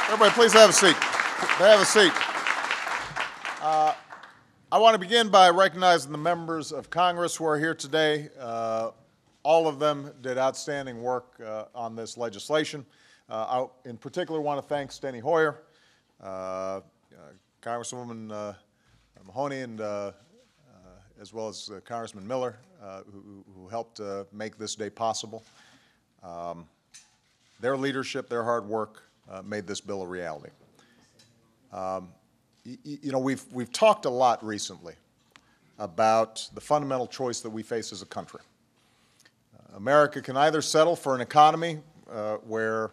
Everybody, please have a seat. Have a seat. I want to begin by recognizing the members of Congress who are here today. All of them did outstanding work on this legislation. I, in particular, want to thank Steny Hoyer, Congresswoman Mahoney, and as well as Congressman Miller, who helped make this day possible. Their leadership, their hard work made this bill a reality. You know, we've talked a lot recently about the fundamental choice that we face as a country. America can either settle for an economy where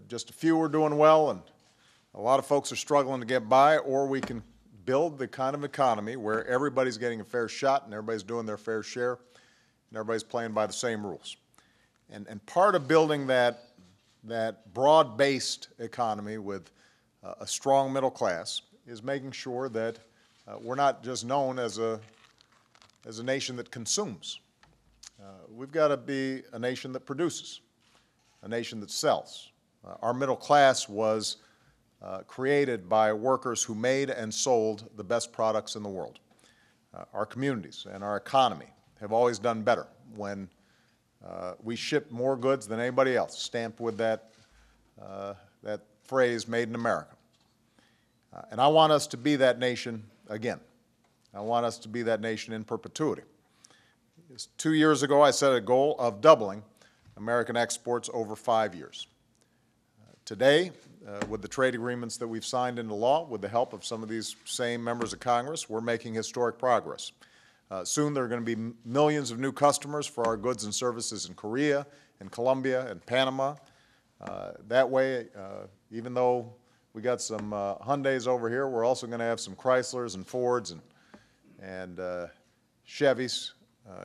just a few are doing well and a lot of folks are struggling to get by, or we can build the kind of economy where everybody's getting a fair shot and everybody's doing their fair share and everybody's playing by the same rules. And part of building that broad-based economy with a strong middle class is making sure that we're not just known as a nation that consumes. We've got to be a nation that produces, a nation that sells. Our middle class was created by workers who made and sold the best products in the world. Our communities and our economy have always done better when we ship more goods than anybody else, stamped with that phrase, made in America. And I want us to be that nation again. I want us to be that nation in perpetuity. 2 years ago, I set a goal of doubling American exports over 5 years. Today, with the trade agreements that we've signed into law, with the help of some of these same members of Congress, we're making historic progress. Soon there are going to be millions of new customers for our goods and services in Korea and Colombia and Panama. That way, even though we got some Hyundais over here, we're also going to have some Chryslers and Fords and Chevys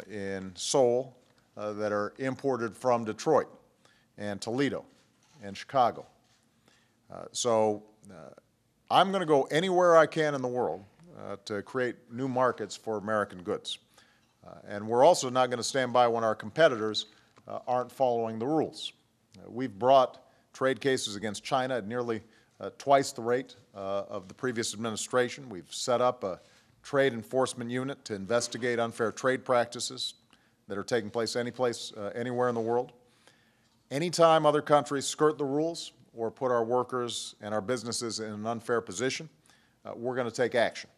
in Seoul that are imported from Detroit and Toledo and Chicago. So I'm going to go anywhere I can in the world to create new markets for American goods. And we're also not going to stand by when our competitors aren't following the rules. We've brought trade cases against China at nearly twice the rate of the previous administration. We've set up a trade enforcement unit to investigate unfair trade practices that are taking place anywhere in the world. Anytime other countries skirt the rules or put our workers and our businesses in an unfair position, we're going to take action.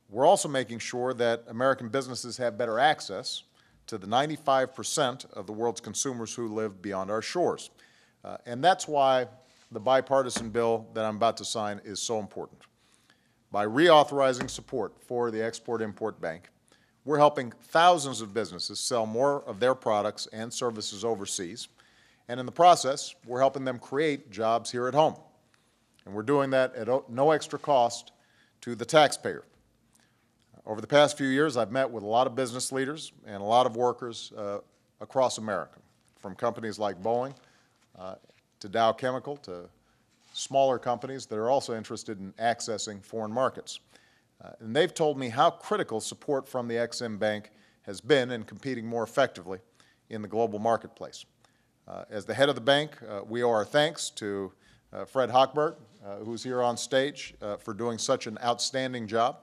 We're also making sure that American businesses have better access to the 95% of the world's consumers who live beyond our shores. And that's why the bipartisan bill that I'm about to sign is so important. By reauthorizing support for the Export-Import Bank, we're helping thousands of businesses sell more of their products and services overseas. And in the process, we're helping them create jobs here at home. And we're doing that at no extra cost to the taxpayer. Over the past few years, I've met with a lot of business leaders and a lot of workers across America, from companies like Boeing to Dow Chemical to smaller companies that are also interested in accessing foreign markets. And they've told me how critical support from the Ex-Im Bank has been in competing more effectively in the global marketplace. As the head of the bank, we owe our thanks to Fred Hochberg, who's here on stage, for doing such an outstanding job.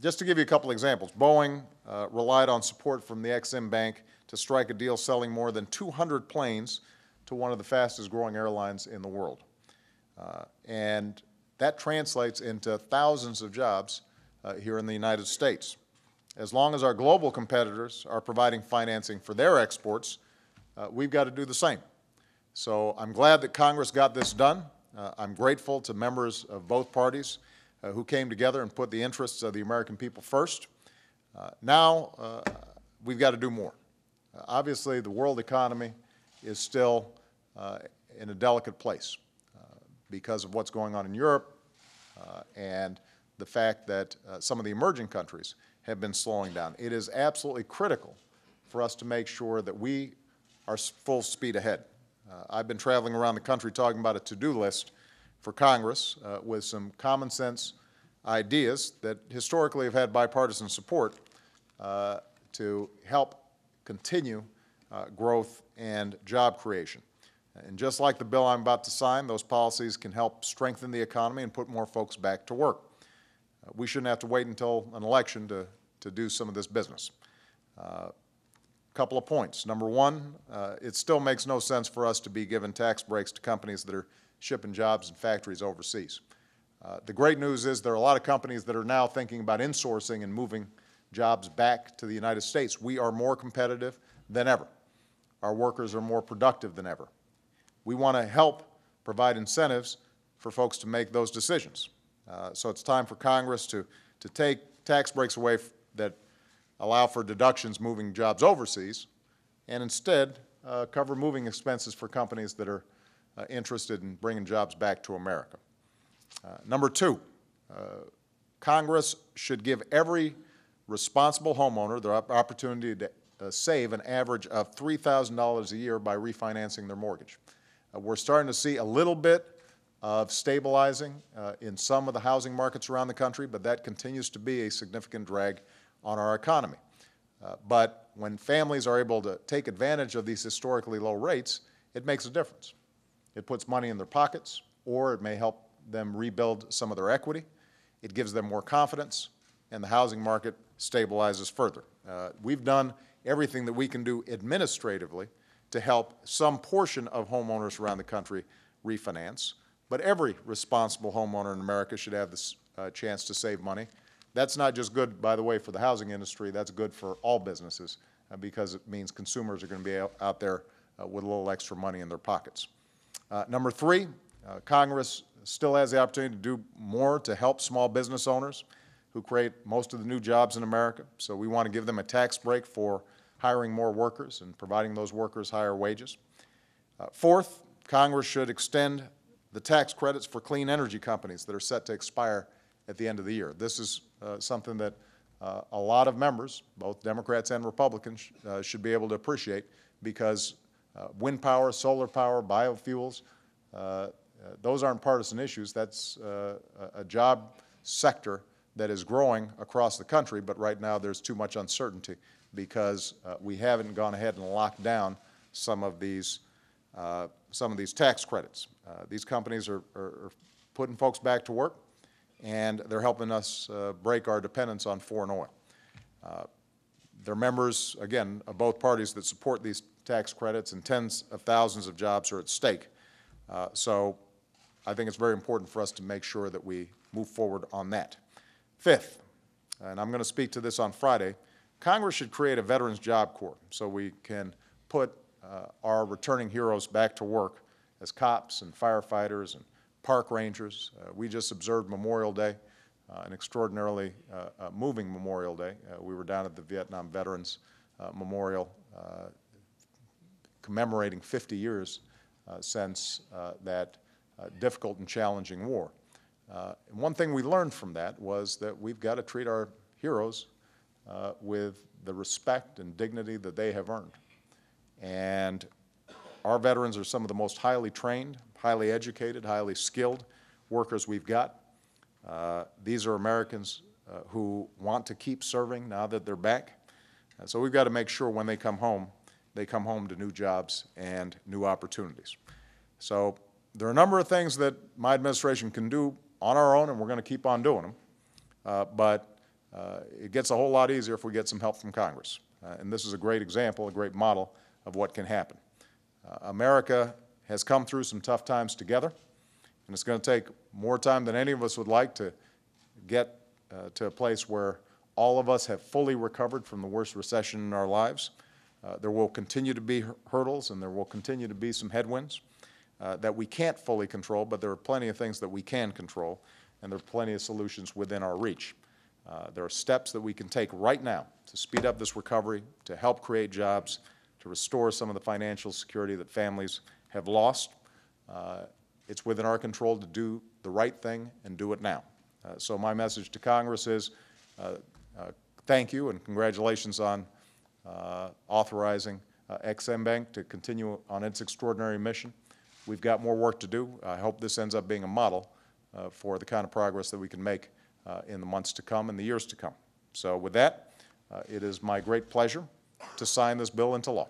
Just to give you a couple examples, Boeing relied on support from the Ex-Im Bank to strike a deal selling more than 200 planes to one of the fastest growing airlines in the world. And that translates into thousands of jobs here in the United States. As long as our global competitors are providing financing for their exports, we've got to do the same. So I'm glad that Congress got this done. I'm grateful to members of both parties who came together and put the interests of the American people first. Now we've got to do more. Obviously, the world economy is still in a delicate place because of what's going on in Europe and the fact that some of the emerging countries have been slowing down. It is absolutely critical for us to make sure that we are full speed ahead. I've been traveling around the country talking about a to-do list for Congress with some common sense ideas that historically have had bipartisan support to help continue growth and job creation. And just like the bill I'm about to sign, those policies can help strengthen the economy and put more folks back to work. We shouldn't have to wait until an election to do some of this business. Couple of points. Number one, it still makes no sense for us to be giving tax breaks to companies that are shipping jobs and factories overseas. The great news is there are a lot of companies that are now thinking about insourcing and moving jobs back to the United States. We are more competitive than ever. Our workers are more productive than ever. We want to help provide incentives for folks to make those decisions. So it's time for Congress to take tax breaks away that allow for deductions moving jobs overseas and instead cover moving expenses for companies that are interested in bringing jobs back to America. Number two, Congress should give every responsible homeowner the opportunity to save an average of $3,000 a year by refinancing their mortgage. We're starting to see a little bit of stabilizing in some of the housing markets around the country, but that continues to be a significant drag on our economy. But when families are able to take advantage of these historically low rates, it makes a difference. It puts money in their pockets, or it may help them rebuild some of their equity. It gives them more confidence, and the housing market stabilizes further. We've done everything that we can do administratively to help some portion of homeowners around the country refinance, but every responsible homeowner in America should have this chance to save money. That's not just good, by the way, for the housing industry. That's good for all businesses because it means consumers are going to be out there with a little extra money in their pockets. Number three, Congress still has the opportunity to do more to help small business owners who create most of the new jobs in America. So we want to give them a tax break for hiring more workers and providing those workers higher wages. Fourth, Congress should extend the tax credits for clean energy companies that are set to expire at the end of the year. This is something that a lot of members, both Democrats and Republicans, should be able to appreciate because wind power, solar power, biofuels, those aren't partisan issues. That's a job sector that is growing across the country, but right now there's too much uncertainty because we haven't gone ahead and locked down some of these tax credits. These companies are putting folks back to work, and they're helping us break our dependence on foreign oil. They're members, again, of both parties that support these tax credits, and tens of thousands of jobs are at stake. So I think it's very important for us to make sure that we move forward on that. Fifth, and I'm going to speak to this on Friday, Congress should create a Veterans Job Corps so we can put our returning heroes back to work as cops and firefighters and park rangers. We just observed Memorial Day, an extraordinarily moving Memorial Day. We were down at the Vietnam Veterans Memorial commemorating 50 years since that difficult and challenging war. And one thing we learned from that was that we've got to treat our heroes with the respect and dignity that they have earned. And our veterans are some of the most highly trained, highly educated, highly skilled workers we've got. These are Americans who want to keep serving now that they're back. So we've got to make sure when they come home to new jobs and new opportunities. So there are a number of things that my administration can do on our own, and we're going to keep on doing them. But it gets a whole lot easier if we get some help from Congress. And this is a great example, a great model of what can happen. America has come through some tough times together, and it's going to take more time than any of us would like to get to a place where all of us have fully recovered from the worst recession in our lives. There will continue to be hurdles, and there will continue to be some headwinds that we can't fully control, but there are plenty of things that we can control, and there are plenty of solutions within our reach. There are steps that we can take right now to speed up this recovery, to help create jobs, to restore some of the financial security that families have lost. It's within our control to do the right thing and do it now. So my message to Congress is thank you and congratulations on authorizing Ex-Im Bank to continue on its extraordinary mission. We've got more work to do. I hope this ends up being a model for the kind of progress that we can make in the months to come and the years to come. So with that, it is my great pleasure to sign this bill into law.